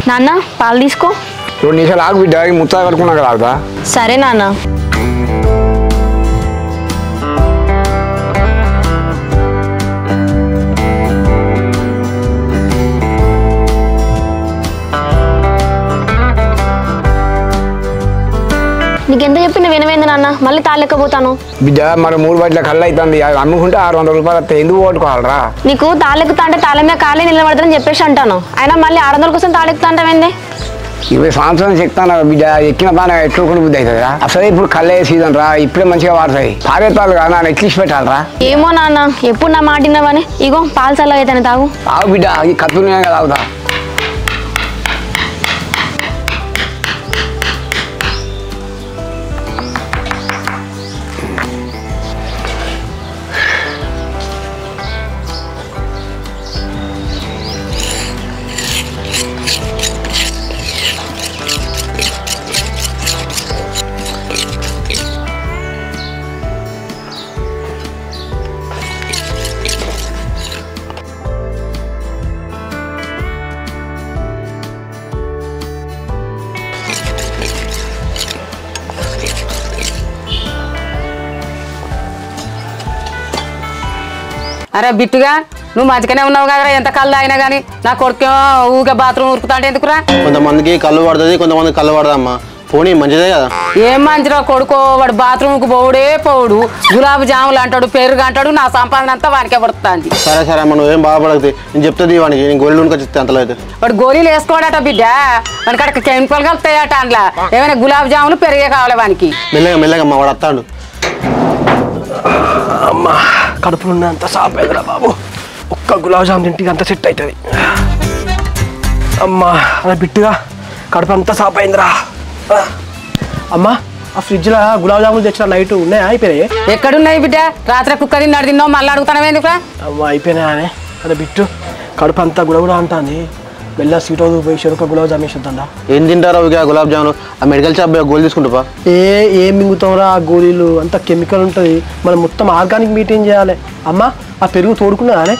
నాన్న పాలు తీసుకో. 2 నిమిషాలు ఆగు బిడ్డ, ముచ్చట కడుకున్నాక తాగుతా. సరే నాన్న. నీకెంత చెప్పిన వినవేంది నాన్న, మళ్ళీ తాళెక్కపోతాను. బిడ్డ మరి 3 బట్ల కళ్ళు అవుతుంది, అమ్ముకుంటే 600 రూపాయలు వస్తాయి, ఎందుకు పోగొట్టుకోవాలరా? నీకు తాళెక్కుతా అంటే తాళ మీద కాలే నిలబడతానని చెప్పేసి అంటాను, అయినా మళ్ళీ 600 కోసం తాళెక్కుతా అంటావేంది? 20 సంవత్సరాలు చెప్తాను బిడ్డ, ఎక్కిన బాగా ఎట్టుకుని బుద్ధి అవుతుందిరా. అసలే ఇప్పుడు కళ్ళే సీజన్ రా, ఇప్పుడే మంచిగా వాడతాయి. పారేతాలు కదా నన్ను ఎక్కిసి పెట్టాలరా. ఏమో నాన్న, ఎప్పుడు నా మాట విన్నావని. ఇగో పాలు చల్లగా అయితేనే తాగు. తాగు బిడ్డ, ఈ కత్తులు తాగుతా. అరే బిట్టుగా, నువ్వు మంచిగానే ఉన్నావు కదరా, ఎంత కళ్ళు అయినా కానీ నా కొడుకేమో ఊగా బాత్రూమ్ ఉరుకుతాంటే ఎందుకురా? కొంతమందికి కళ్ళు పడుతుంది, కొంతమందికి కళ్ళు పడదమ్మా. పోనీ మంచిదే కదా. ఏం మంచిరా కొడుకో, వాడు బాత్రూమ్కి పోవుడే పోవుడు, గులాబీ జాములు అంటాడు, పెరుగు అంటాడు, నా సంపాదన అంతా వానికే పడుతుంది. సరే సరే అమ్మ, నువ్వేం బాధపడదు, నేను చెప్తుంది వానికి, నేను గోళ్ళు ఉనికి అంతలో అయితే. వాడు గోళీలు వేసుకోడట బిడ్డ, వానికి అక్కడ కెమికల్ కలుపుతాయట, అందులో ఏమైనా గులాబీ జాములు పెరిగే కావాలి వానికి. మెల్లగా మెల్లగా అమ్మ, వాడు వస్తాడు. అమ్మా కడుపులో అంత సాప్ అయిందిరా బాబు, ఒక్క గులాబ్ జామ్ తింటే అంత సెట్ అవుతుంది. అమ్మా అలా బిట్టుగా కడుపు అంతా సాప్ అయిందిరా. అమ్మా ఆ ఫ్రిడ్జ్లో గులాబ్ జాములు తెచ్చిన నైట్ ఉన్నాయా, అయిపోయినాయి? ఎక్కడున్నాయి బిడ్డ, రాత్రి కుక్క తిన్నాడు తిన్నావు, మళ్ళీ అడుగుతాను ఎందుకురా? అమ్మా అయిపోయినాయా అని అదే బిట్టు, కడుపు అంతా గుడగుడ అంటుంది. వెళ్ళా సీట్ అవుతుంది, పోయి చెరుకు గులాబ్ జామ్ వేస్తుందా? ఏం తింటారో ఇక గులాబ్ జాములు? ఆ మెడికల్ షాప్ గోల్ తీసుకుంటా. ఏం మింగుతాంరా ఆ గోళీలు, అంత కెమికల్ ఉంటుంది. మనం మొత్తం ఆర్గానిక్ మీటింగ్ చేయాలి. అమ్మా ఆ పెరుగు తోడుకున్నదానే?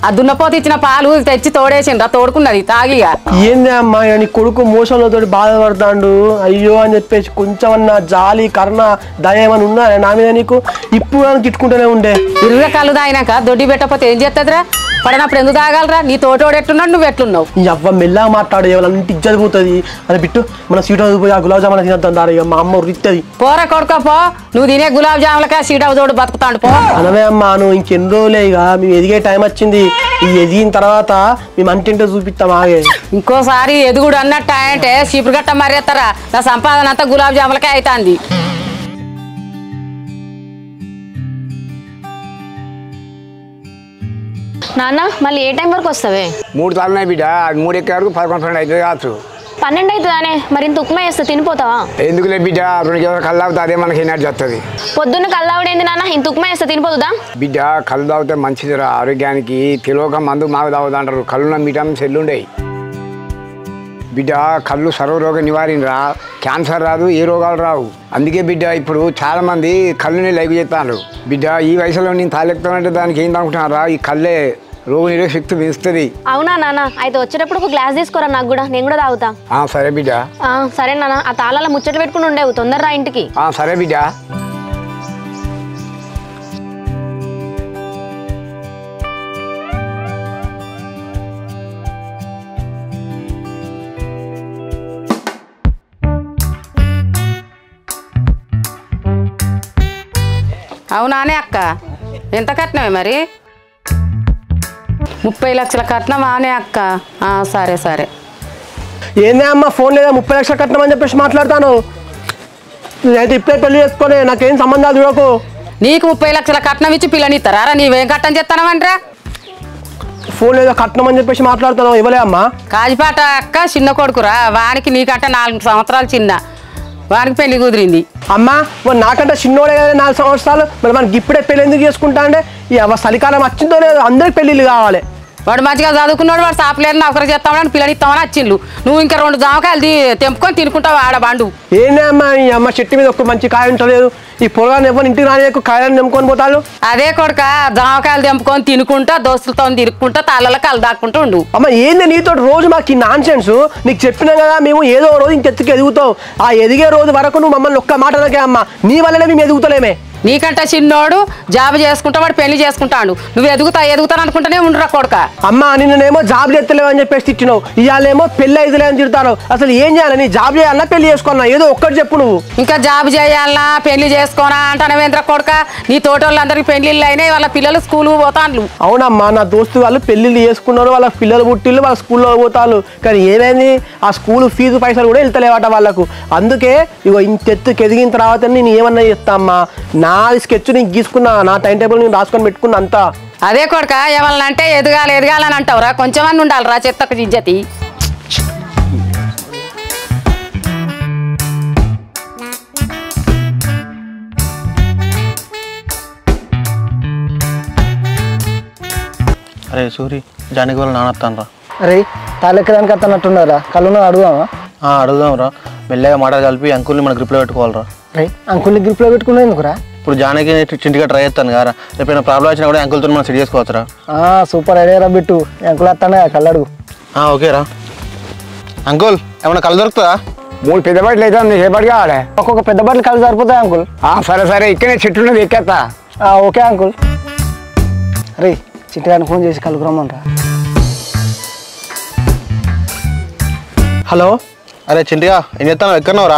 ఆ దున్నపోతు ఇచ్చిన పాలు తెచ్చి తోడేసిండ్రా, తోడుకున్నది తాగిగా. ఏంది అమ్మా నీ కొడుకు మోసంలో బాధపడతాడు అయ్యో అని చెప్పేసి కొంచెం అన్న జాలి కరుణ దయ ఏమని ఉన్నా నా మీద నీకు? ఇప్పుడు తిట్టుకుంటూనే ఉండే. 20 కళ్ళు తాగినాక దొడ్డి పెట్టకపోతే ఏం చేస్తుందిరా? పడినప్పుడు ఎందుకు తాగాలరా? నీ తోటోడు ఎట్టున్నాడు, నువ్వు ఎట్లున్నావు? నీ అవ్వ మెల్లగా మాట్లాడు, ఎవరైనా ఇజ్జత్ పోతుంది. అదే బిట్టు మన సీట్ హౌస్ పోయి ఆ గులాబ్ జామున్ తినద్దాం దారి, మా అమ్మ ఉరిస్తుంది. పోరా కొడుకోపో, నువ్వు తినే గులాబ్ జాములకే సీట్ హౌస్ తోడు బతుకుతాడు పో. అనవే అమ్మా, నువ్వు ఇంకెన్ని రోజులే ఇక మేము ఎదిగే టైం వచ్చింది. ఈ ఎదిగిన తర్వాత మేము అంటింటో చూపిస్తాం ఆగే. ఇంకోసారి ఎదుగుడు అన్నట్టు అంటే చీపురు గట్ట మరేస్తారా? నా సంపాదన అంతా గులాబ్ జాములకే అవుతుంది. నాన్న మళ్ళీ ఏ టైం వరకు వస్తావే? 3 తాళ్ళున్నాయి బిడ్డ, 3 ఎక్కే వరకు 11 అవుతుంది కావచ్చు. 12 అవుతుందానే, మరి ఇంత ఉప్మా వేస్తే తినిపోతావా? ఎందుకులే బిడ్డ, 2 కళ్ళు తాగితే అదే మనకి ఎనర్జీ వస్తుంది. పొద్దున్న కళ్ళావిడేంది నాన్న, ఇంత ఉప్మా వేస్తే తినిపోతుందా? బిడ్డ కళ్ళు తాగితే మంచిదిరా ఆరోగ్యానికి, తెలియక మందు మాకు తాగుతా అంటారు. కళ్ళున్న విటమిన్స్ ఎల్లుండయి బిడ్డ. కళ్ళు సర్వరోగ నివారణరా, క్యాన్సర్ రాదు, ఏ రోగాలు రావు. అందుకే బిడ్డ ఇప్పుడు చాలా మంది కళ్ళుని లైక్ చేస్తాను. బిడ్డ ఈ వయసులో నేను తాలెక్కుతానంటే దానికి ఏం తాగుతున్నారా? ఈ కళ్ళే రోగ నిరోధక శక్తి పెంచుతుంది. అవునా నాన్న, అయితే వచ్చేటప్పుడు ఒక గ్లాస్ తీసుకోరా నాకు కూడా, నేను కూడా తాగుతా. సరే బిడ్డ. సరే నాన్న, ఆ తాళాల ముచ్చట పెట్టుకుని ఉండేవు, తొందరరా ఇంటికి. సరే బిడ్డ. అవునానే అక్క, ఎంత కట్నమే మరి? 30 లక్షల కట్నం ఆనే అక్క. సరే సరే. ఏందే అమ్మా ఫోన్ లేదా 30 లక్షలు కట్నం అని చెప్పేసి మాట్లాడతాను. నేనైతే ఇప్పుడే పెళ్లి చేసుకొని నాకేం సంబంధాలు చూడకు. నీకు 30 లక్షల కట్నం ఇచ్చి పిల్లనిస్తారా? నీవేం కట్టం చేస్తానమంటరా? ఫోన్ లేదా కట్నం అని చెప్పేసి మాట్లాడుతాను, ఇవ్వలే అమ్మా. కాజిపాట అక్క చిన్న కొడుకురా, వానికి నీకంటే 4 సంవత్సరాలు చిన్న, వానికి పెళ్లి కుదిరింది. అమ్మా మరి నాకంటే చిన్నోడే కదా 4 సంవత్సరాలు, మరి మనకి ఇప్పుడే పెళ్లి ఎందుకు చేసుకుంటా అంటే ఈ చలికాలం వచ్చిందో లేదో అందరికి పెళ్ళిళ్ళు కావాలి. వాడు మంచిగా చదువుకున్నాడు, వాడు సాపలేదు నౌకరు చేస్తామని పిల్లనిస్తామని వచ్చిండు. నువ్వు ఇంకా 2 జామకాయలు తెంపుకొని తినుకుంటావు ఆడ బండు. ఏంటి అమ్మా ఈ అమ్మ చెట్టు మీద ఒక్క మంచి కాయ ఉంటలేదు, ఈ పొలాన్ని ఎవరు ఇంటికి రాని కాయలను తెంపుకొని పోతాడు. అదే కొడుక జామకాయలు తెంపుకొని తినుకుంటా దోస్తులతో తిరుక్కుంటా తలలో కళ్ళు దాక్కుంటూ ఉండు. అమ్మ ఏంది నీతో రోజు మాకు ఈ నాన్ సెన్స్? నీకు చెప్పినాం కదా మేము ఏదో రోజు ఇంకెత్తుకు ఎదుగుతావు. ఆ ఎదిగే రోజు వరకు నువ్వు మమ్మల్ని ఒక్క మాట అనకే అమ్మ, నీ వల్లనే మేము ఎదుగుతలేమే. నీకంటే చిన్నోడు జాబ్ చేసుకుంటా వాడు పెళ్లి చేసుకుంటాడు, నువ్వు ఎదుగుతాను అనుకుంటూనే ఉండరా కొడుక. అమ్మ నిన్నేమో జాబ్ చేస్తలేవు అని చెప్పేసి తిట్టినావు, ఇవాళేమో పెళ్లి అయితలే అని తిడతారు. అసలు ఏం చేయాలి? నీ జాబ్ చేయాలన్నా పెళ్లి చేసుకున్నా ఏదో ఒక్కటి చెప్పు. నువ్వు ఇంకా జాబ్ చేయాలన్నా పెళ్లి చేసుకోనా అంటానవేంద్ర కొడుక. నీ తోటోళ్ళందరికీ పెళ్లిళ్ళు అయినాయి, వాళ్ళ పిల్లలు స్కూల్ పోతాండ్లు. అవునమ్మా నా దోస్తు వాళ్ళు పెళ్లిళ్ళు చేసుకున్నారు, వాళ్ళ పిల్లలు పుట్టిళ్ళు, వాళ్ళ స్కూల్లో పోతారు. కానీ ఏమైంది ఆ స్కూల్ ఫీజు పైసలు కూడా వెళ్తలేవట వాళ్ళకు. అందుకే ఇగో ఇంతెత్తుకు ఎదిగిన తర్వాత నేను ఏమన్నా చేస్తా అమ్మా, నాది స్కెచ్ నీకు గీసుకున్నా, నా టైం టేబుల్ నేను రాసుకొని పెట్టుకున్నా అంతా. అదే కొడుక ఏమల్నంటే ఎదగాలని అంటావురా, కొంచెమని ఉండాలిరా చెత్తకు ఇజ్జతి. అరే సూరి జానికి వాళ్ళ నానత్తాను రా. అరే తాలెక్కడానికి అత్తనట్టున్నారా, కళ్ళు అడుగుదామా? అడుగుదాం రా, మెల్లగా మాటలు కలిపి అంకుల్ని మన గ్రిప్లో పెట్టుకోవాలరా. రే అంకుల్ని గ్రిప్లో పెట్టుకున్నా ఎందుకురా? ఇప్పుడు జానకి చింటిగా ట్రై చేస్తాను కదా, రేపు ప్రాబ్లం వచ్చినా కూడా అంకుల్తో మనం సెట్ చేసుకోవచ్చురా. సూపర్ ఐడియా రా బిట్టు, అంకుల్ వస్తానే కళ్ళు అడుగు. ఓకేరా. అంకుల్ ఏమన్నా కళ్ళు దొరుకుతుందా? 3 పెద్ద బట్టలు అయితే చేపట్టి కావాలి. ఒక్కొక్క పెద్ద బట్టలు కళ్ళు సరిపోతాయి అంకుల్. సరే ఇక్కడనే చెట్టు ఉన్నది ఎక్కేస్తా. Okay uncle. రే చిట్టిగాని ఫోన్ చేసి కలుగురమ్మంటా. హలో. అరే చింటిగా ఏం చేస్తాను, ఎక్కడున్నావురా?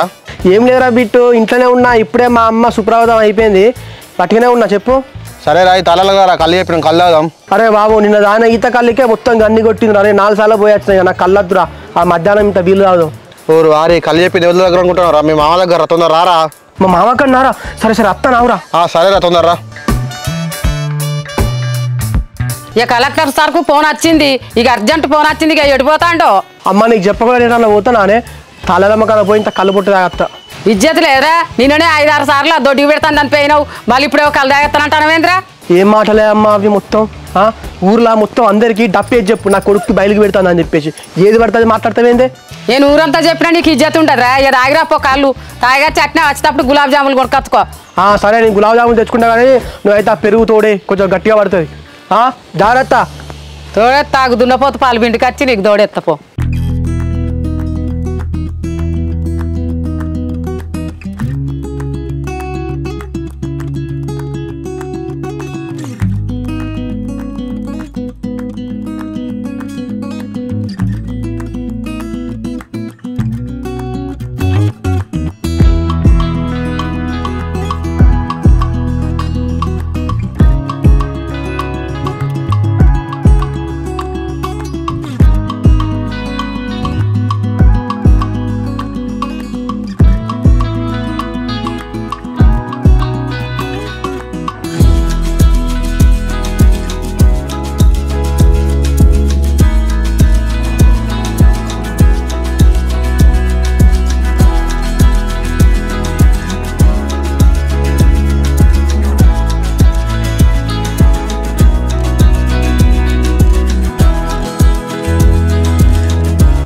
ఏం లేదురా బిట్టు, ఇంట్లోనే ఉన్నా. ఇప్పుడే మా అమ్మ సుప్రభాతం అయిపోయింది, పట్టుకునే ఉన్నా. చెప్పు. సరే రా, తలలో రా, కళ్ళు చెప్పిన కళ్ళు తాగుదాం. అరే బాబు నిన్న దాని ఈత కళ్ళకే మొత్తం గన్ని కొట్టింది. అరే 4 సార్లు పోయి వచ్చినాయి, నాకు కళ్ళద్దురా. ఆ మధ్యాహ్నం ఇంత వీలు కాదు. ఓరు వారి కళ్ళు చెప్పి దేవుళ్ళ దగ్గర అనుకుంటున్నావు రా, మీ మామ దగ్గర తొందర రారా. మా మామ కన్నారా? సరే అత్తనావురా. సరే రా, తొందర రా. ఇక కలెక్టర్ సార్కు ఫోన్ వచ్చింది, ఇక అర్జెంట్ ఫోన్ వచ్చింది, ఇక ఎడిపోతాండో. అమ్మ నీకు చెప్పకుండా నేను పోతానే, తలదమ్మ కదా పోయి ఇంత కళ్ళు పుట్టి తాగత్తా. ఇజ్జత్ లేదురా, నిన్ననే 5-6 సార్లు దొడ్డికి పెడతాను అని పోయినావు, మళ్ళీ ఇప్పుడే కళ్ళు తాగేస్తానంటానవేంద్రా? ఏం మాటలే అమ్మా అవి మొత్తం. ఊర్లో మొత్తం అందరికి డప్పేసి చెప్పు, నా కొడుకు బయలుకి పెడతాను అని చెప్పేసి. ఏది పడుతుంది మాట్లాడతావేందే? నేను ఊరంతా చెప్పినా నీకు ఇజ్జత్ ఉంటుందిరా. ఇక తాగిరాపో కళ్ళు తాగా చట్నా వచ్చేటప్పుడు గులాబ్ జాములు కొనుక్కొచ్చుకో. సరే నేను గులాబ్ జాములు తెచ్చుకుంటా, కానీ నువ్వైతే ఆ పెరుగు తోడే కొంచెం గట్టిగా పడుతుంది. జాగ్రత్త. తోడెత్తాగు దున్నపోతు పాలు బిండికి వచ్చి నీకు తోడెత్తపో.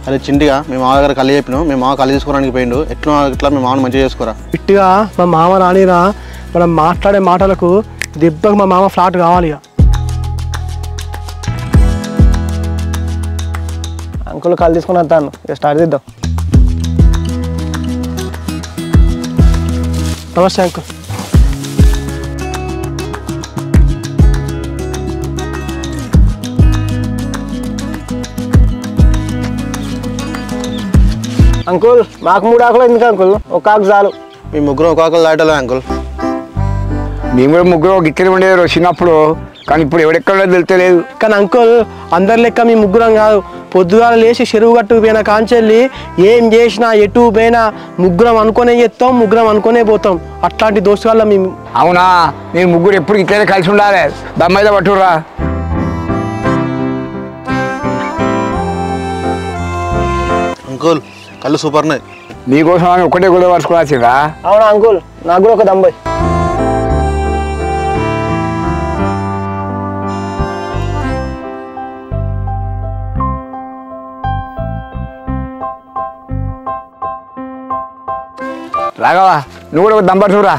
అరే చింటిగా మీ మామ దగ్గర కళ్ళు చెప్పినావు, మీ మామ కళ్ళు తీసుకోవడానికి పోయిండు. ఎట్లా ఇట్లా మీ మామను మంచిగా చేసుకోరా. ఇట్టుగా మా మామ రానిరా, మనం మాట్లాడే మాటలకు దెబ్బకు మా మామ ఫ్లాట్ కావాలి. అంకుల్ కళ్ళు తీసుకుని వస్తాను, ఇక స్టార్ట్ చేద్దాం. నమస్తే అంకుల్. అంకుల్ మాకు 3 ఆకులు ఎందుకు అంకుల్, ఒక ఆకు చాలు. మీ ముగ్గురు ఒక ఆకలి దాటలే అంకుల్. మేము కూడా ముగ్గురు గిక్కలు ఉండేది చిన్నప్పుడు, కానీ ఇప్పుడు ఎవడెక్కడో తెలుస్తలేదు. కానీ అంకుల్ అందరి లెక్క మీ ముగ్గురం కాదు. పొద్దుగాల లేచి చెరువు గట్టుకు పోయిన కాంచెల్లి ఏం చేసినా ఎటు పోయినా ముగ్గురం అనుకునే చేస్తాం, ముగ్గురం అనుకునే పోతాం. అట్లాంటి దోస్తుగాళ్ళ మేము. అవునా, నేను ముగ్గురు ఎప్పుడు ఇట్లనే కలిసి ఉండాలి. దమ్మైతే పట్టురా. అంకుల్ కళ్ళు సూపర్ ఉన్నాయి. నీకోసం అని ఒకటే గొడవ పరుచుకోవాల్సిందా? అవునా అంకుల్, నాకు కూడా ఒక దంబై. రాఘవా నువ్వు కూడా ఒక దంబర్ చూరా.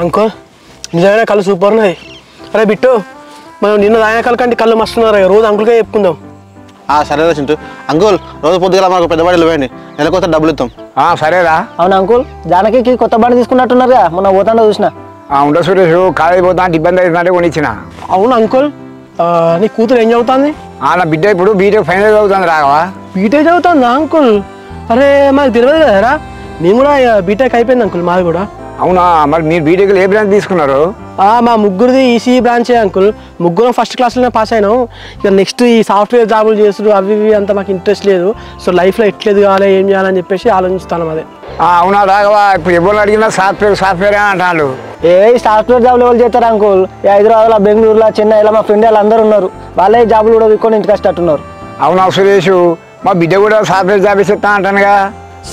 అంకుల్ నిజమైన కళ్ళు సూపర్ ఉన్నాయి. అరే బిట్టు మనం నిన్న తాగిన కళ్ళు కంటే కళ్ళు మస్తున్నారు. రోజు అంకుల్గా చెప్పుకుందాం. సరేరా చింటూ. అంకుల్ రోజు పొద్దుగా మాకు పెద్ద బాడీలు వేయండి, నెలకొస్తే డబ్బులు ఇస్తాం. సరేరా. అవును అంకుల్, జానకి కొత్త బండి తీసుకున్నట్టున్నారుగా, మొన్న పోతాండో చూసిన. ఉండ సురేష్ కాలేజ్ పోతా అంటే ఇబ్బంది అవుతుందంటే కొనిచ్చిన. అవును అంకుల్, నీ కూతురు ఏం చదువుతుంది? నా బిడ్డ ఇప్పుడు బీటెక్ ఫైనల్ చదువుతుంది రాఘవా. BTech చదువుతుందా uncle? అరే మాకు తెలియదు కదరా, మేము కూడా బీటెక్ అయిపోయింది అంకుల్ మాది కూడా. అవునా, మరి మీరు బీటెక్లో ఏ బ్రాంచ్ తీసుకున్నారు? మా ముగ్గురిది ఈసీఈ బ్రాంచే అంకుల్. ముగ్గురు ఫస్ట్ క్లాస్లోనే పాస్ అయినాం. ఇక నెక్స్ట్ ఈ సాఫ్ట్వేర్ జాబులు చేస్తుడు అవి ఇవి అంతా మాకు ఇంట్రెస్ట్ లేదు. సో లైఫ్లో ఎట్లేదు కావాలి ఏం చేయాలని చెప్పేసి ఆలోచిస్తాను. అదే అవునా రాఘవా, ఇప్పుడు ఎవరు అడిగినా సాఫ్ట్వేర్ అని అంటారు. సాఫ్ట్వేర్ జాబులు ఎవరు చేస్తారు అంకుల్? హైదరాబాద్లో, బెంగళూరులో, చెన్నైలో మా ఫ్రెండ్ వాళ్ళు అందరూ ఉన్నారు. వాళ్ళే జాబులు కూడా విక్కొని ఇంటికి వస్తున్నారు. అవునా సురేష్, మా బిడ్డ కూడా సాఫ్ట్వేర్ జాబ్ ఇస్తా అంటానుగా.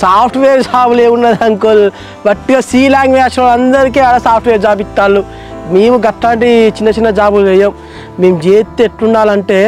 సాఫ్ట్వేర్ జాబులు ఏమున్నది అంకుల్, బట్టిగా సి లాంగ్వేజ్ అందరికీ ఆడ సాఫ్ట్వేర్ జాబ్ ఇస్తారు. మేము గట్లాంటి చిన్న చిన్న జాబులు వేయం. మేము చేస్తే ఎట్లుండాలంటే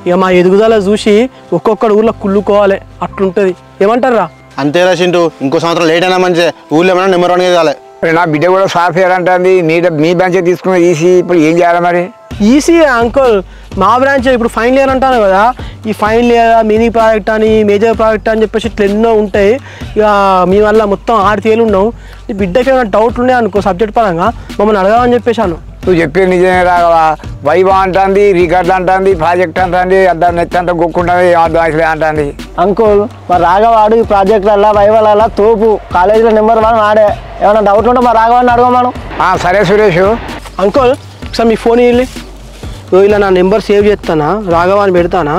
ఇక మా ఎదుగుదల చూసి ఒక్కొక్కడు ఊళ్ళో కుళ్ళుకోవాలి, అట్లుంటుంది. ఏమంటారా? అంతేరా చింటూ, ఇంకో సంవత్సరం లేట్ అయినా మంచిదే, ఊళ్ళో ఏమైనా నెంబర్ 1 కావాలి. నా బిడ్డ కూడా సాఫ్ట్వేర్ అంటుంది. మీ బ్రాంచ్ తీసుకున్న ఈసీ ఇప్పుడు ఏం చేయాలి మరి? ఈసీ అంకుల్, మా బ్రాంచ్ ఇప్పుడు ఫైనల్ ఇయర్ అంటాను కదా, ఈ ఫైనల్ ఇయర్ మినీ ప్రాజెక్ట్ అని మేజర్ ప్రాజెక్ట్ అని చెప్పేసి ఇట్లా ఎన్నో ఉంటాయి. ఇక మీ వల్ల మొత్తం 6 తేలు ఉన్నాం. ఈ బిడ్డకి ఏమైనా డౌట్లు ఉన్నాయి అనుకో సబ్జెక్ట్ పరంగా మమ్మల్ని అడగాలని చెప్పేశాను. నువ్వు చెప్పేది నిజమే రాఘవా. వైవా అంటుంది, రికార్డులు అంటుంది, ప్రాజెక్ట్ అంటుంది, దాన్ని నెత్తంతా గొక్కుంటుంది, అర్థం అంటుంది. అంకుల్ మా రాఘవాడు ఈ ప్రాజెక్టులలో వైవాల తోపు, కాలేజీలో నెంబర్ 1 ఆడే. ఏమైనా డౌట్ ఉంటే మా రాఘవాడిని అడగమను. సరే సురేష్. అంకుల్ ఒకసారి మీ ఫోన్ వెళ్ళి ఇలా నా నెంబర్ సేవ్ చేస్తానా, రాఘవాన్ని పెడతానా.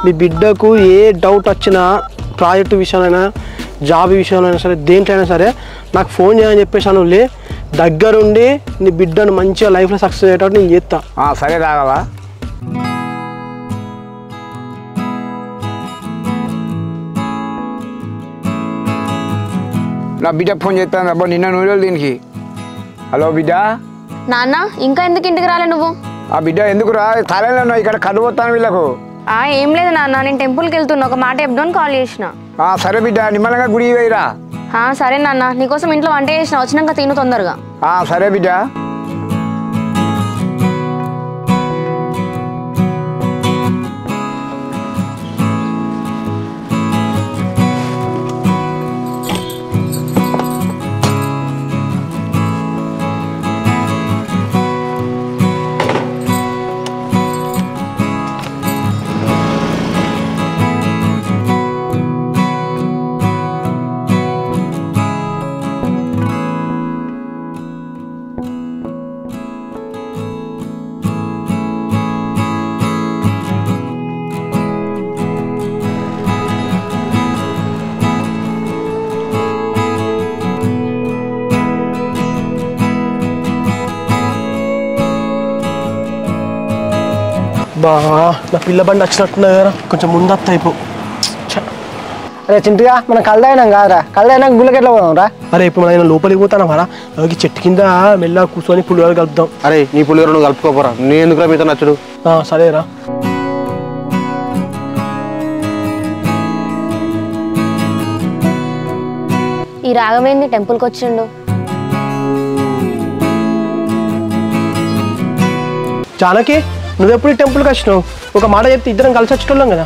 మీ బిడ్డకు ఏ డౌట్ వచ్చినా ప్రాజెక్టు విషయంలో జాబ్ విషయంలో అయినా సరే దేంట్లో అయినా సరే నాకు ఫోన్ చేయని చెప్పేసాను. దగ్గరుండి నీ బిడ్డను మంచిగా లైఫ్లో సక్సెస్ అయ్యేటట్టు నేను చేస్తా. సరే రాఘవా. నా బిడ్డ ఫోన్ చేస్తాను అబ్బా, నిన్న నువ్వు దీనికి. హలో బిడ్డ. నాన్న ఇంకా ఎందుకు ఇంటికి రాలే నువ్వు? బిడ్డ ఎందుకు రా, కాలేజీలో ఉన్నావు, ఇక్కడ కళ్ళు పోతాను వీళ్ళకు. ఏం లేదు నాన్న, నేను టెంపుల్కి వెళ్తున్నా, ఒక మాట చెప్దామని కాల్ చేసిన. సరే బిడ్డ, నిమ్మలంగా గుడి వేయరా. సరే నాన్న, నీకోసం ఇంట్లో వంట చేసిన, వచ్చినాక తిను తొందరగా. సరే బిడ్డ. నా పిల్ల బండి వచ్చినట్టున్నా కదా, కొంచెం ముందత్త అయిపో. అరే చింటుగా మనం కలదైనాం కాదురా, కలదైనాక గుళ్ళకి ఎట్లా పోదాం రా? అరే ఇప్పుడు మనం లోపలికి పోతానా మరా, చెట్టు కింద మెల్ల కూర్చొని పులిహోర కలుపుదాం. అరే నీ పులిహోర నువ్వు కలుపుకోపోరా, నేను ఎందుకు మీతో నచ్చుడు. సరేరా. ఈ రాఘవేంది టెంపుల్కి వచ్చిండు? జానకి నువ్వెప్పుడు టెంపుల్కి వచ్చినావు? ఒక మాట చెప్తే ఇద్దరం కలిసి వచ్చేటోళ్ళం కదా.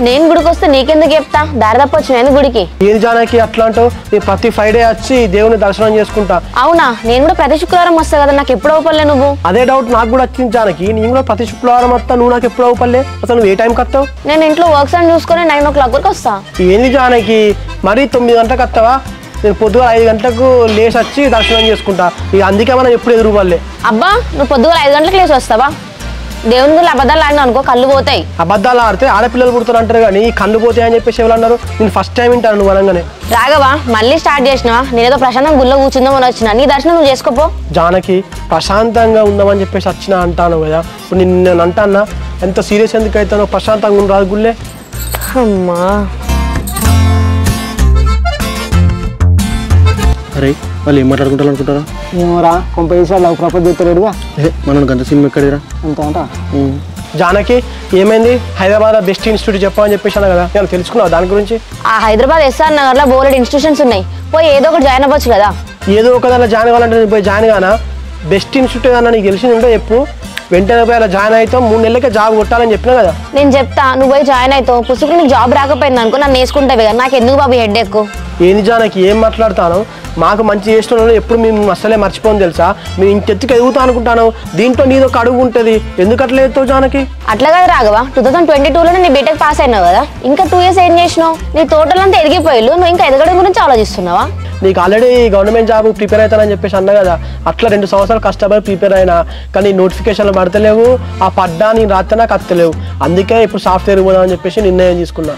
నేను గుడికి వస్తే నీకెందుకు చెప్తా, దారి తప్ప వచ్చిన గుడికి. ఏది జానకి అట్లా అంటావు? నేను ప్రతి ఫ్రైడే వచ్చి దేవుని దర్శనం చేసుకుంటా. అవునా, నేను కూడా ప్రతి శుక్రవారం వస్తా కదా, నాకు ఎప్పుడు అవ్వలే నువ్వు? అదే డౌట్ నాకు కూడా వచ్చింది జానకి, నేను కూడా ప్రతి శుక్రవారం వస్తా, నువ్వు నాకు ఎప్పుడు అవ్వలే. అసలు నువ్వు ఏ టైంకి వస్తావు? నేను ఇంట్లో వర్క్స్ అని చూసుకొని 9 o'clock వరకు వస్తా. ఏంది జానకి మరీ 9 గంటలకు వస్తావా? నేను పొద్దుగా 5 గంటలకు లేచి వచ్చి దర్శనం చేసుకుంటా. ఇక అందుకే మనం ఎప్పుడు ఎదురు పడలే. అబ్బా, నువ్వు పొద్దుగా 5 గంటలకు లేచి వస్తావా? దేవుని గురించి అబద్ధాలు ఆడినా అనుకో కళ్ళు పోతాయి. అబద్ధాలు ఆడితే ఆడపిల్లలు పుడతారు అంటారు కానీ కళ్ళు పోతాయి అని చెప్పేసి ఎవరు అన్నారు? నేను ఫస్ట్ టైం వింటాను నువ్వు అనగానే. రాఘవా మళ్ళీ స్టార్ట్ చేసినావా? నేనేదో ప్రశాంతంగా గుళ్ళో కూర్చుందామని వచ్చిన, నీ దర్శనం నువ్వు చేసుకోపో. జానకి ప్రశాంతంగా ఉందామని చెప్పేసి వచ్చిన అంటాను కదా, ఇప్పుడు నేను అంటానా ఎంత సీరియస్ ఎందుకు అవుతానో? ప్రశాంతంగా ఉండరాదు గుళ్ళే. అమ్మా అరే వాళ్ళు ఏం మాట్లాడుకుంటారు అనుకుంటారా? ఏమోరా కొంప వేసి లవ్ ప్రపోజ్ చేస్తాడుగా మనం గంట సినిమా ఎక్కడిరా అంత అంట. జానకి ఏమైంది? హైదరాబాద్ బెస్ట్ ఇన్స్టిట్యూట్ చెప్పమని చెప్పేసాను కదా, నేను తెలుసుకున్నావు దాని గురించి? ఆ హైదరాబాద్ ఎస్ఆర్ నగర్లో బోలెడ్ ఇన్స్టిట్యూషన్స్ ఉన్నాయి, పోయి ఏదో ఒకటి జాయిన్ అవ్వచ్చు కదా. ఏదో ఒక దాంట్లో జాయిన్ అవ్వాలంటే నేను పోయి జాయిన్ కానా? బెస్ట్ ఇన్స్టిట్యూట్ అన్న నీకు తెలిసింది ఉంటే చెప్పు, వెంటనే పోయి అలా జాయిన్ అవుతాం, 3 నెలలకే జాబ్ కొట్టాలని చెప్పినా కదా. నేను చెప్తా, నువ్వు పోయి జాయిన్ అవుతావు, పుస్తకం నీకు జాబ్ రాకపోయింది అనుకో నన్ను వేసుకుంటావు కదా, నాకు ఎందుకు బాబు హెడ్ ఎక్కువ. ఏంది జానకి ఏం మాట్లాడతాను? మాకు మంచి చేస్తున్నాను ఎప్పుడు మేము అస్సలే మర్చిపోను తెలుసా, మేము ఇంకెత్తుకు ఎదుగుతా అనుకుంటాను, దీంట్లో నీది ఒక అడుగు ఉంటుంది, ఎందుకు అట్లా ఎత్తావు జానకి? అట్లా కదా రాఘవ, 2022లోనే నీ బీటెక్ పాస్ అయినావు కదా, ఇంకా 2 years ఏం చేసినావు? నీ తోటలంతా ఎదిగిపోయిల్లు, నువ్వు ఇంకా ఎదగడం గురించి ఆలోచిస్తున్నావా? నీకు ఆల్రెడీ గవర్నమెంట్ జాబ్ ప్రిపేర్ అవుతానని చెప్పేసి అన్నా కదా, అట్లా 2 సంవత్సరాలు కష్టపడి ప్రిపేర్ అయినా, కానీ నోటిఫికేషన్లు పడతలేవు, ఆ పడ్డా నేను రాత్రి నాకు అత్తలేవు, అందుకే ఇప్పుడు సాఫ్ట్వేర్ పోదామని చెప్పేసి నిర్ణయం తీసుకున్నా.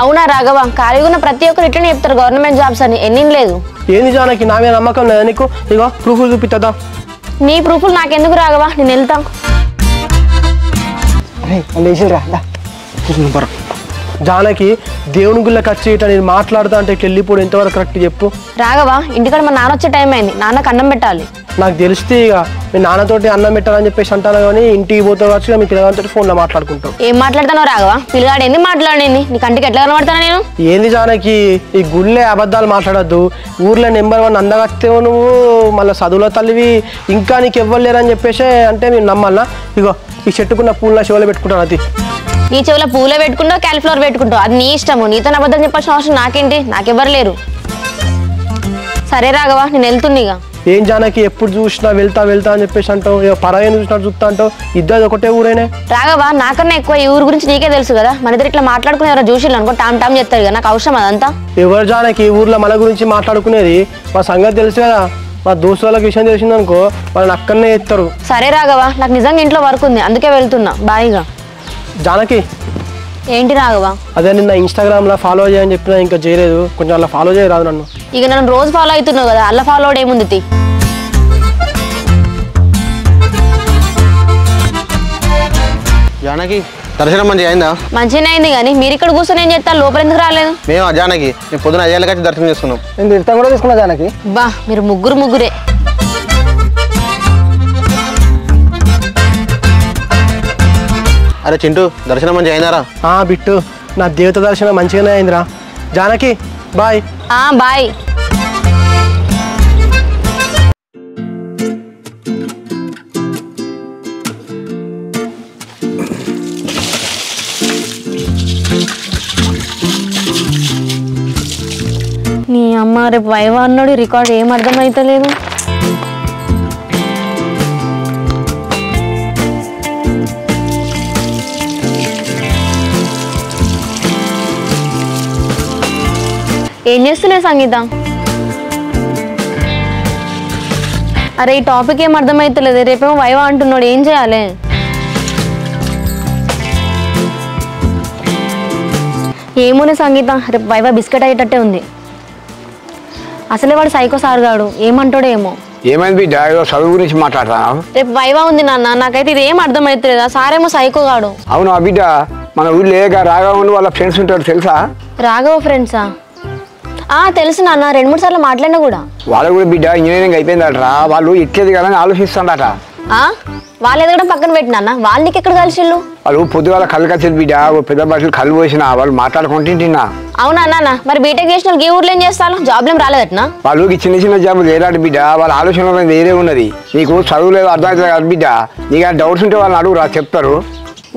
అవునా రాఘవ, ఖాళీగా ఉన్న ప్రతి ఒక్కరు ఇట్లనే చెప్తారు గవర్నమెంట్ జాబ్స్ అని, ఎన్ని లేదు. ఏంది జానకి నా మీద నమ్మకం లేదా నీకు? ఇగో ప్రూఫ్లు చూపిస్తుందా? నీ ప్రూఫ్లు నాకెందుకు రాఘవ, నేను వెళ్తా. అరే వాళ్ళు వేసిరా జానకి దేవుని గుళ్ళకి వచ్చి ఇట్లా నేను మాట్లాడుతా అంటే ఇట్లా వెళ్ళిపోడు ఎంతవరకు కరెక్ట్ చెప్పు? రాఘవ, ఇంటికాడ మా నాన్న వచ్చే టైం అయింది, నాన్నకు అన్నం పెట్టాలి. నాకు తెలిస్తే ఇక మీ నాన్నతోటి అన్నం పెట్టాలని చెప్పేసి అంటాను, కానీ ఇంటికి పోతావు వచ్చి మీ పిల్లగారితో ఫోన్లో మాట్లాడుకుంటావు. ఏం మాట్లాడుతున్నావు రాఘవ? పిల్లగాడు ఏంది మాట్లాడేది, నీ కంటికి ఎట్లా కనబడతానా నేను? ఏంది జానకి ఈ గుళ్ళే అబద్ధాలు మాట్లాడద్దు, ఊర్లో నెంబర్ 1 అందగత్తేవు నువ్వు, మళ్ళీ చదువులో తల్లివి, ఇంకా నీకు ఇవ్వలేరని చెప్పేసి అంటే మేము నమ్మాలనా? ఇగో ఈ చెట్టుకున్న పూల శివలో పెట్టుకుంటాను, అది నీ చెవులో పూలే పెట్టుకుంటావు, క్యాలిఫ్లవర్ పెట్టుకుంటావు, అది నీ ఇష్టము, నీతో అబద్ధం చెప్పాల్సిన అవసరం నాకేంటి, నాకెవ్వరు లేరు. సరే రాఘవ, నేను వెళ్తుంది ఇక. ఏం జానకి ఎప్పుడు చూసినా వెళ్తా వెళ్తా అని చెప్పేసి అంటావు, పరాయి చూసినట్టు చూస్తా అంటావు, ఇద్దరు ఒకటే ఊరేనే. రాఘవ, నాకన్నా ఎక్కువ ఈ ఊరు గురించి నీకే తెలుసు కదా, మన ఇద్దరు ఇట్లా మాట్లాడుకుని ఎవరో చూసిల్లు అనుకో టామ్ టామ్ చేస్తారు కదా, నాకు అవసరం అదంతా. ఎవరు జానకి ఊర్లో మన గురించి మాట్లాడుకునేది? మా సంగతి తెలుసు కదా, మా దోస్తులకు విషయం తెలిసిందనుకో వాళ్ళని అక్కడనే ఎత్తారు. సరే రాఘవ, నాకు నిజంగా ఇంట్లో వర్క్ ఉంది, అందుకే వెళ్తున్నా, బాయ్గా. జానకి ఏంటి రాఘవ? అదే నిన్న ఇన్స్టాగ్రామ్లో ఫాలో చేయని చెప్పినా ఇంకా చేయలేదు, కొంచెం అలా ఫాలో చేయరాదు నన్ను. ఇక నన్ను రోజు ఫాలో అవుతున్నావు కదా, అలా ఫాలో అవడం ఏముంది? జానకి దర్శనం మంచిగా అయిందా? మంచిగానే అయింది, కానీ మీరు ఇక్కడ కూర్చొని ఏం చేస్తారు, లోపల ఎందుకు రాలేదు? మేము జానకి మేము పొద్దున 5 గంటలకు వచ్చి దర్శనం చేసుకున్నాం. నేను తీర్థం కూడా తీసుకున్నా జానకి. బా, మీరు ముగ్గురే. అరే చింటూ, దర్శనం మంచిగా అయిందారా? బిట్టు, నా దేవత దర్శనం మంచిగానే అయిందిరా. జానకి బాయ్. బాయ్. నీ అమ్మ రేపు వైవా అన్నాడు, రికార్డ్ ఏం అర్థమైతలేదు. ఏం చేస్తున్నాయి సంగీత? అరే ఈ టాపిక్ ఏం అర్థమైతలేదు, రేపేమో వైవా అంటున్నాడు, ఏం చేయాలి? ఏమోనే సంగీత, రేపు వైవా బిస్కెట్ అయ్యేటట్టే ఉంది. అసలే వాడు సైకో సార్ గాడు, ఏమంటాడో ఏమో. ఏమైంది బిడ్డ, ఏదో చదువు గురించి మాట్లాడుతున్నావు? రేపు వైవా ఉంది నాన్న, నాకైతే ఇది ఏం అర్థమైతలేదు. ఆ సారేమో సైకో గాడు. అవును ఆ బిడ్డ, మన ఊళ్ళో రాఘవన్ వాళ్ళ ఫ్రెండ్స్ ఉంటారు తెలుసా? రాఘవ ఫ్రెండ్సా? తెలుసు నాన్న, 2-3 సార్లు మాట్లాడినా కూడా. వాళ్ళు కూడా బిడ్డ ఇంజనీరింగ్ అయిపోయిందట, వాళ్ళు ఎట్లేదు కదా అని ఆలోచిస్తుందట. వాళ్ళు ఎదగడం పక్కన పెట్టినా, వాళ్ళు నీకు ఎక్కడ కలిసిళ్ళు? వాళ్ళు పొద్దుగాల కళ్ళు కలిసి బిడ్డ, పెద్ద బస్సులు కళ్ళు పోసిన వాళ్ళు మాట్లాడుకుంటుంటున్నా. అవునా నాన్న, మరి బీటెక్ చేసిన వాళ్ళు ఈ ఊర్లో ఏం చేస్తారు, జాబ్లు ఏం రాలేదట్నా? వాళ్ళకి చిన్న చిన్న జాబులు వేరాడు బిడ్డ, వాళ్ళ ఆలోచన వేరే ఉన్నది. నీకు చదువు లేదు అర్థం అవుతుంది కదా బిడ్డ, నీకు డౌట్స్ ఉంటే వాళ్ళని అడుగురా, చెప్తారు.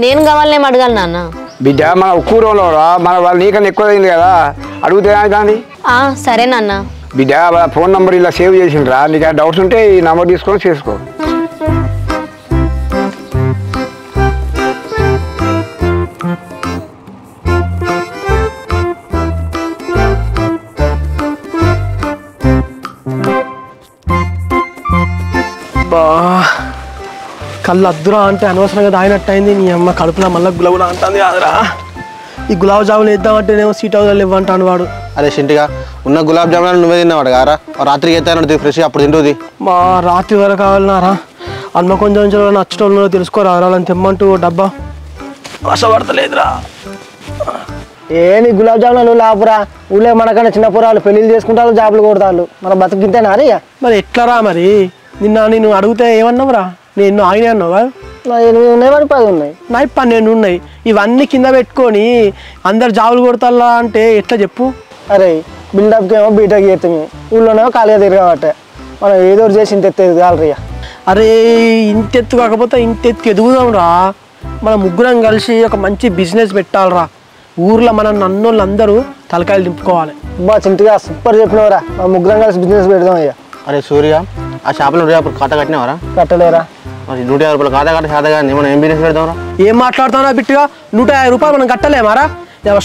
నేను కావాలనేం అడగాలి నాన్న? బిడ్డ మన కూరలో మన వాళ్ళు నీకన్నా ఎక్కువ అయింది కదా, అడిగితే ఏమైంది? సరే నాన్న. బిడ్డ వాళ్ళ ఫోన్ నంబర్ ఇలా సేవ్ చేసిండ్రా, నీకు డౌట్స్ ఉంటే ఈ నంబర్ తీసుకొని చేసుకో. కళ్ళు అద్దురా అంటే అనవసరంగా తాగినట్టు అయింది. నీ అమ్మ కడుపులో మళ్ళీ గులగులా అంటుంది కాదురా. ఈ గులాబ్ జాములు వేద్దామంటేనేమో సీట్ హౌస్లో ఇవ్వంటాను వాడు. అరే షింటిగా, ఉన్న గులాబ్ జాములు నువ్వే తిన్నావాడు కారా, రాత్రికి ఎత్తాను ఫ్రెష్ అప్పుడు తింటుంది. మా రాత్రి వరకు కావాలన్నారా, అన్న కొంచెం నచ్చటోళ్ళు తెలుసుకోరా, వాళ్ళని తెమ్మంటూ డబ్బా వసపడతలేదురా. నీ గులాబ్ జాములు లాపురా ఊళ్ళో మనకన్నా చిన్న పురాలు పెళ్ళిళ్ళు చేసుకుంటారు జాబులు కొడతారు మన బతుకింతేనా అరే మరి ఎట్లరా మరి నేను అడిగితే ఏమన్నావురా నేను ఆగినా అన్నావా 8 ఉన్నాయి మరి 10 ఉన్నాయి నా 12 ఉన్నాయి ఇవన్నీ కింద పెట్టుకొని అందరు జాబులు కొడతారా అంటే ఎట్లా చెప్పు అరే బిల్డప్కి ఏమో బీటెక్ చేస్తాము ఊళ్ళోనేమో ఖాళీగా తిరగబట్టే మనం ఏదో చేసి ఇంత ఎత్తేది కాలరియా అరే ఇంతెత్తు కాకపోతే ఇంతెత్తు ఎదుగుదాం రా మన ముగ్గురం కలిసి ఒక మంచి బిజినెస్ పెట్టాలరా ఊర్లో మన నన్నోళ్ళు అందరూ తలకాయలు దింపుకోవాలి బా చింతగా సూపర్ చెప్పినవరా మా ముగ్గురం కలిసి బిజినెస్ పెడదాం అయ్యా అరే సూర్య ఆ షాపులో 150 రూపాయలు ఖాతా కట్టినావరా కట్టలేరా మరి 150 రూపాయలు ఖాతా కట్టి ఖాతా కానీ మనం ఏం బిజినెస్ పెడదాంరా ఏం మాట్లాడుతున్నావు బిట్టుగా 150 రూపాయలు మనం కట్టలేమారా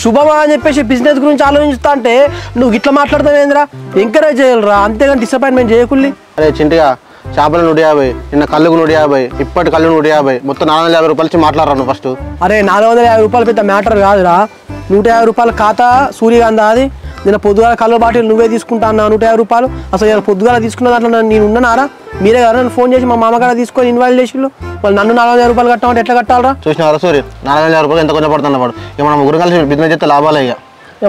శుభమా అని చెప్పేసి బిజినెస్ గురించి ఆలోచిస్తా అంటే నువ్వు ఇట్లా మాట్లాడతావేంద్రా ఎంకరేజ్ చేయాలరా అంతేగాని డిసప్పాయింట్మెంట్ చేయకుల్లి అరే చింటిగా చేపలు 150 నిన్న కళ్ళుకు 150 ఇప్పటి కళ్ళు 150 మొత్తం 450 రూపాయలు ఇచ్చి మాట్లాడరా నువ్వు ఫస్ట్ అరే 450 రూపాయలు పెద్ద మ్యాటర్ కాదురా 150 రూపాయల ఖాతా సూర్యగాంధా అది నిన్న పొద్దుగాల కళ్ళ బాటిల్ నువ్వే తీసుకుంటా అన్నా 150 రూపాయలు అసలు నేను పొద్దుగాల తీసుకున్న దాంట్లో నేను ఉన్నానారా మీరే కదా నన్ను ఫోన్ చేసి మా మామగారు తీసుకొని ఇన్వాల్వ్ చేసిళ్ళు వాళ్ళు నన్ను 450 రూపాయలు కట్టామంటే ఎట్లా కట్టాలరా చూసినారా సూర్య 450 రూపాయలు ఎంత కొంచెం పడుతున్నా వాడు ఇక మనం ముగ్గురు కలిసి బిజినెస్ చేస్తే లాభాలే ఇక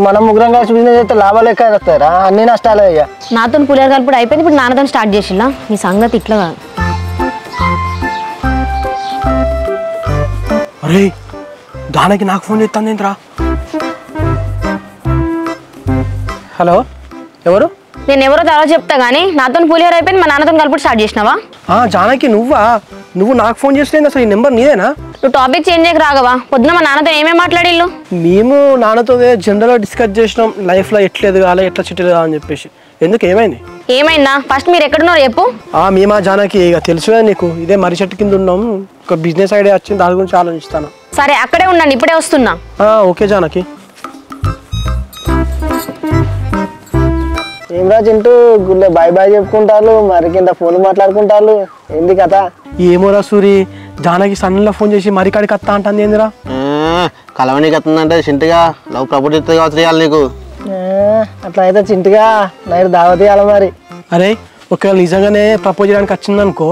మనం ముగ్గురం కలిసి బిజినెస్ చేస్తే లాభాలు ఎక్కడ వస్తారా అన్ని నష్టాలే అయ్యా నాతో పులిహోర కలుపుడు అయిపోయింది ఇప్పుడు నాన్నతో స్టార్ట్ చేసిల్లా నీ సంగతి ఇట్లా కాదు అరే దానికి నాకు ఫోన్ చేస్తాను ఏంట్రా హలో ఎవరు నేను ఎవరో తర్వాత చెప్తా కానీ నాతో పులిహోర అయిపోయింది మా నాన్నతో కలుపుడు స్టార్ట్ చేసినావా జానకి నువ్వు నాకు ఫోన్ చేసిన అసలు ఈ నెంబర్ నీదేనా నువ్వు టాపిక్ చేంజ్ చేయక రాగవా పొద్దున మా నాన్నతో ఏమేమి మాట్లాడిల్లు మేము నాన్నతో జనరల్గా డిస్కస్ చేసినాం లైఫ్లో ఎట్లేదు కావాలి ఎట్లా చిట్టలేదు కావాలని చెప్పేసి ఎందుకు ఏమైంది ఏమైందా ఫస్ట్ మీరు ఎక్కడున్నారో చెప్పు మేమా జానకి ఇక తెలుసుగా నీకు ఇదే మర్రి చెట్టు కింద ఉన్నాం ఒక బిజినెస్ ఐడియా వచ్చింది దాని గురించి ఆలోచిస్తాను సరే అక్కడే ఉండండి ఇప్పుడే వస్తున్నా ఓకే జానకి ఏం రాజంటూ గుళ్ళే బాయ్ బాయ్ చెప్పుకుంటారు మరి కింద ఫోన్ మాట్లాడుకుంటారు ఏంది కథ ఏమోరా సూరి జానకి సన్నలో ఫోన్ చేసి మరి కాడికి వస్తా అంటుంది ఏందిరా కలవనీకి వస్తుందంటే చింటిగా లవ్ ప్రపోజ్ చేస్తే కావచ్చు చేయాలి నీకు అట్లా అయితే చింటిగా నైట్ దావత్ ఇవ్వాలి మరి అరే ఒకవేళ నిజంగానే ప్రపోజ్ చేయడానికి వచ్చిందనుకో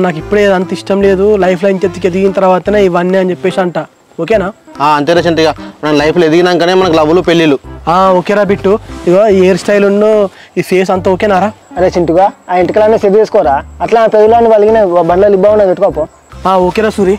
నాకు ఇప్పుడే అంత ఇష్టం లేదు లైఫ్లో ఇంకెత్తికి ఎదిగిన తర్వాతనే ఇవన్నీ అని చెప్పేసి అంట ఓకేనా అంతేరా చింటిగా మనం లైఫ్లో ఎదిగినాకనే మనకు లవ్లు పెళ్ళిళ్ళు ఓకేరా బిట్టు ఇగో ఈ హెయిర్ స్టైల్ ఈ ఫేస్ అంతా ఓకేనారా అరే చింటుగా ఆ ఇంటికలన్నీ సెట్ చేసుకోరా అట్లా పెరుగులని వలిగిన బండ్లు ఇబ్బంది ఉన్నాయి పెట్టుకోపో ఓకేరా సూరి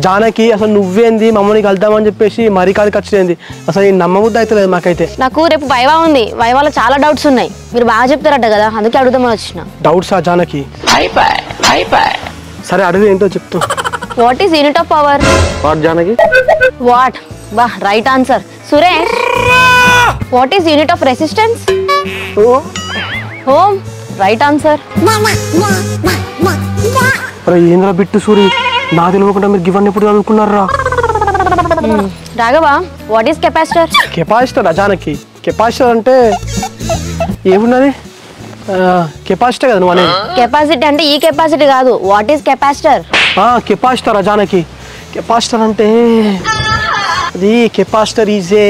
జానకి అసలు నువ్వేంది మమ్మల్ని కలుద్దామని చెప్పేసి మరీ కాడికి వచ్చింది అసలు ఈ నమ్మబుద్ధి అయితే లేదు మాకైతే నాకు రేపు వైవా ఉంది వైవాలో చాలా డౌట్స్ ఉన్నాయి మీరు బాగా చెప్తారట కదా అందుకే అడుగుదామని వచ్చిన డౌట్సా జానకి సరే అడుగు ఏంటో చెప్తా what is unit of power what Janaki what బా right answer Suresh what is unit of resistance ohm right answer అరే ఏంద్రా బిట్టు సూరి నా తెలియకుండా మీరు గివన్నీ ఎప్పుడు చదువుకున్నారా Raghava what is capacitor capacitor Janaki capacitor అంటే ఏమున్నది కెపాసిటర్ కదా నువ్వు అనేది కెపాసిటీ అంటే ఈ కెపాసిటీ కాదు what is capacitor capacitor Janaki capacitor అంటే అది కెపాసిటర్ ఈజే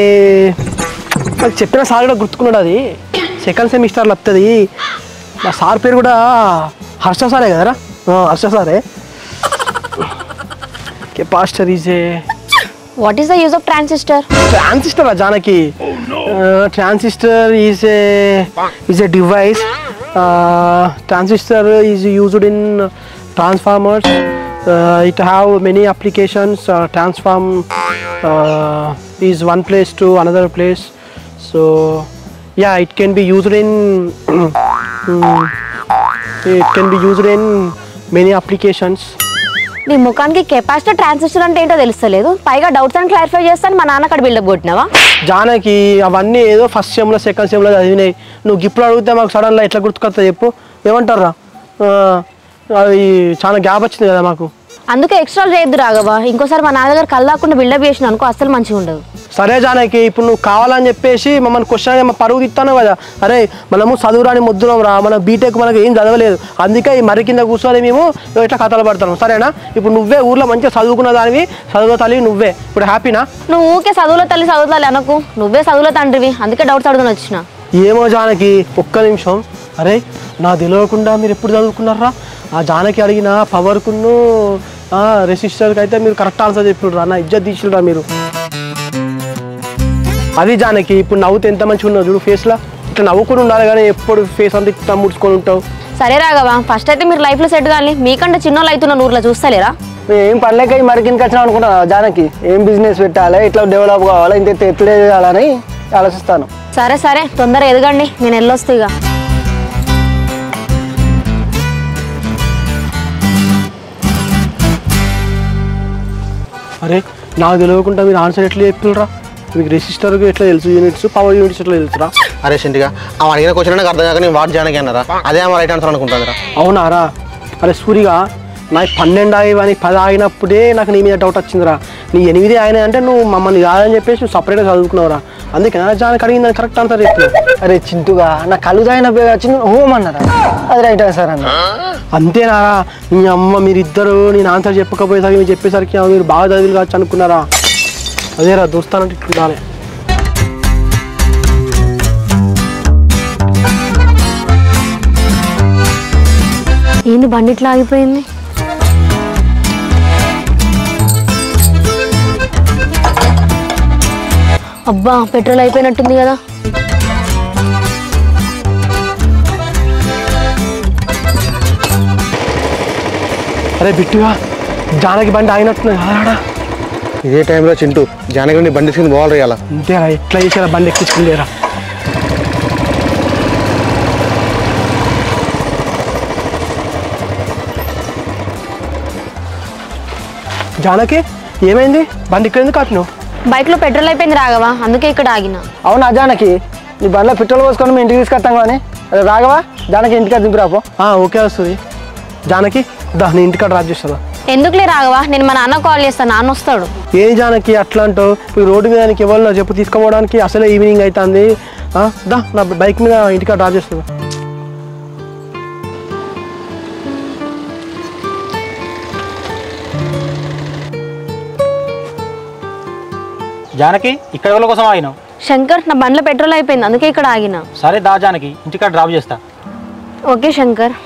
నాకు చెప్పిన సార్ కూడా గుర్తుకున్నాడు అది సెకండ్ సెమిస్టర్లో వస్తుంది మా సార్ పేరు కూడా హర్ష సారే కదరా హర్ష సారే capacitor EJ what is the use of transistor transistor Janaki transistor is a device transistor is used in transformers it have many applications transform is one place to another place so yeah it can be used in many applications నీ ముఖానికి capacitor transistor అంటే ఏంటో తెలుస్తలేదు పైగా doubts అని clarify చేస్తాను మా నాన్న అక్కడ బిల్డప్ కొట్టినావా జానకి అవన్నీ ఏదో ఫస్ట్ సెమ్లో సెకండ్ సెమ్లో చదివినాయి నువ్వు ఇప్పుడు అడిగితే మాకు సడన్గా ఎట్లా గుర్తుకొస్తా చెప్పు ఏమంటారా అది చాలా గ్యాప్ వచ్చింది కదా మాకు. అందుకే ఎక్స్ట్రా చేయొద్దు రాఘవ. ఇంకోసారి మా నాన్న దగ్గర కళ్ళాకుండా బిల్డప్ చేసిన అనుకో అస్సలు మంచిగా ఉండదు. సరే జానకి, ఇప్పుడు నువ్వు కావాలని చెప్పేసి మమ్మల్ని క్వశ్చన్ పరుగు తిస్తాను కదా. అరే మనము చదువురాని ముద్దురం రా, మనం బీటెక్ మనకు ఏం చదవలేదు, అందుకే ఈ మరి కింద కూర్చొని మేము ఇట్లా కథలు పడతాం. సరేనా? ఇప్పుడు నువ్వే ఊర్లో మంచిగా చదువుకున్న దానివి, చదువు తల్లి నువ్వే. ఇప్పుడు హ్యాపీనా? నువ్వు ఊకే చదువులో తల్లి అనకు, నువ్వే చదువులో తండ్రివి, అందుకే డౌట్స్ అడుగుని వచ్చిన. ఏమో జానకి, ఒక్క నిమిషం. అరే నా తెలియకుండా మీరు ఎప్పుడు చదువుకున్నారా? ఆ జానకి అడిగిన పవర్కును రెసిస్టర్కి అయితే మీరు కరెక్ట్ ఆన్సర్ చెప్పిర్రా, నా ఇజ్జత్ తీసిర్రా మీరు. అది జానకి, ఇప్పుడు నవ్వుతే ఎంత మంచిగా ఉన్నావు చూడు ఫేస్లో. ఇట్లా నవ్వుకుని ఉండాలి కానీ ఎప్పుడు ఫేస్ అంతా ఇట్లా ముడుచుకొని ఉంటావు. సరే రాఘవ, ఫస్ట్ అయితే మీరు లైఫ్లో సెట్ కానీ మీకంటే చిన్నోళ్ళు అవుతున్న ఊర్లో చూస్తలేరా? ఏం పనిలేక మరి కిందకి వచ్చినా అనుకుంటా జానకి. ఏం బిజినెస్ పెట్టాలి, ఇట్లా డెవలప్ కావాలి, ఇంత ఎత్తులు ఎదగాలని ఆలోచిస్తాను. సరే సరే, తొందరగా ఎదగండి, నేను వెళ్ళొస్తా ఇక. అరే నాకు తెలియకుండా మీరు ఆన్సర్ ఎట్లా చెప్తుర్రా? మీకు రెసిస్టర్కి ఎట్లా తెలుసు, యూనిట్స్ పవర్ యూనిట్స్ ఎట్లా తెలుసురా? అరే చింటిగా ఆమె అడిగిన క్వశ్చన్ నాకు అర్థం కాక నేను వాడు జానకి అన్నారా, అదే ఆమె రైట్ ఆన్సర్ అనుకుంటారా? అవునారా? అరే సూరిగా, నాకు 12 ఆగి 10 ఆగినప్పుడే నాకు నీ మీద డౌట్ వచ్చిందిరా. నీ 8 అయినా అంటే నువ్వు మమ్మల్ని కాదని చెప్పేసి నువ్వు సపరేట్గా చదువుకున్నావురా. అందుకే నా జానకి అడిగిందని కరెక్ట్ ఆన్సర్ చెప్పాను. అరే చింటుగా, నా కళ్ళు తాగిన పేరు వచ్చింది హోమ్ అన్నారా, అది రైట్ ఆన్సర్ అన్న. అంతేనారా? మీ అమ్మ మీరిద్దరు నేను ఆన్సర్ చెప్పకపోయేసరికి మీరు చెప్పేసరికి మీరు బాగా చదువులు కావచ్చు అనుకున్నారా? అదేరా దోస్తానంటే ఇట్లుండాలి. ఏంది బండి ఇట్లా ఆగిపోయింది? అబ్బా పెట్రోల్ అయిపోయినట్టుంది కదా. అరే బిట్టుగా, జానకి బండి ఆగినట్టుంది కదరా. ఇదే టైంలో చింటూ జానకి నుండి బండి తీసుకుని పోవాలి రేయాల. అంతేరా, ఎట్లా చేసారా బండి ఎక్కించుకుందేరా. జానకి ఏమైంది? బండి ఇక్కడ ఎందుకు ఆపినావు? బైక్లో పెట్రోల్ అయిపోయింది రాఘవ, అందుకే ఇక్కడ ఆగిన. అవునా జానకి, నీ బండిలో పెట్రోల్ పోసుకొని మీ ఇంటికి తీసుకొస్తాం కానీ. అదే రాఘవా, జానకి ఇంటికి దింపిరాపో. ఓకే వస్తుంది. జానకి దా, నీ ఇంటికాడ డ్రాప్ చేస్తుందా? ఎందుకులే రాఘవ, నేను మా నాన్న కాల్ చేస్తాను, నాన్న వస్తాడు. ఏం జానకి అట్లా అంటావు? ఇప్పుడు రోడ్డు మీద నీకు ఎవరు చెప్పు తీసుకోవడానికి, అసలే ఈవినింగ్ అవుతుంది. దా, నా బైక్ మీద ఇంటికాడ డ్రాప్ చేస్తుందా? జానకి ఇక్కడ ఎవరి కోసం ఆగినావు? శంకర్, నా బండ్లో పెట్రోల్ అయిపోయింది, అందుకే ఇక్కడ ఆగిన. సరే దా జానకి, ఇంటికాడ డ్రాప్ చేస్తా. ఓకే శంకర్.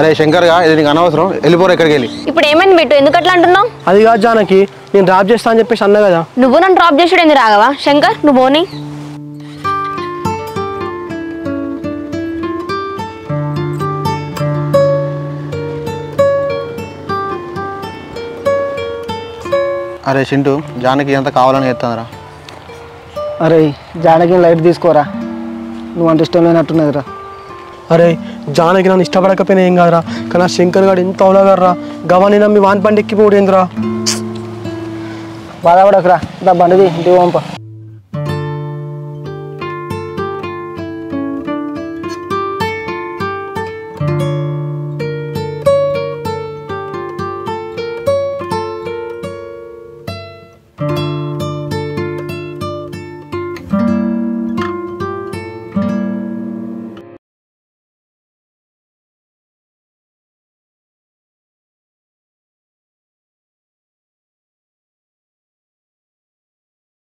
అరే శంకర్గా, ఇది నీకు అనవసరం, వెళ్ళిపోరు ఎక్కడికి వెళ్ళి. ఇప్పుడు ఏమైంది బిట్టు, ఎందుకు అట్లా అంటున్నావు? అది కాదు జానకి, నేను డ్రాప్ చేస్తా అని చెప్పేసి అన్నా కదా. నువ్వు నన్ను డ్రాప్ చేసాడు రాఘవ. శంకర్ నువ్వు పోనీ. అరే చింటూ, జానకి ఎంత కావాలని చెప్తానరా. అరే జానకి లైట్ తీసుకోరా, నువ్వు అంటే ఇష్టం లేనట్టున్నదిరా. అరే జానకి నన్ను ఇష్టపడకపోయినా ఏం కాదురా, కానీ ఆ శంకర్ గారు ఎంత అవలాగర్రా, గవాని నమ్మి వాన్ బండి ఎక్కిపోడేంద్రా. బాధపడకురా, దా బండిది ఇంటికి పంప.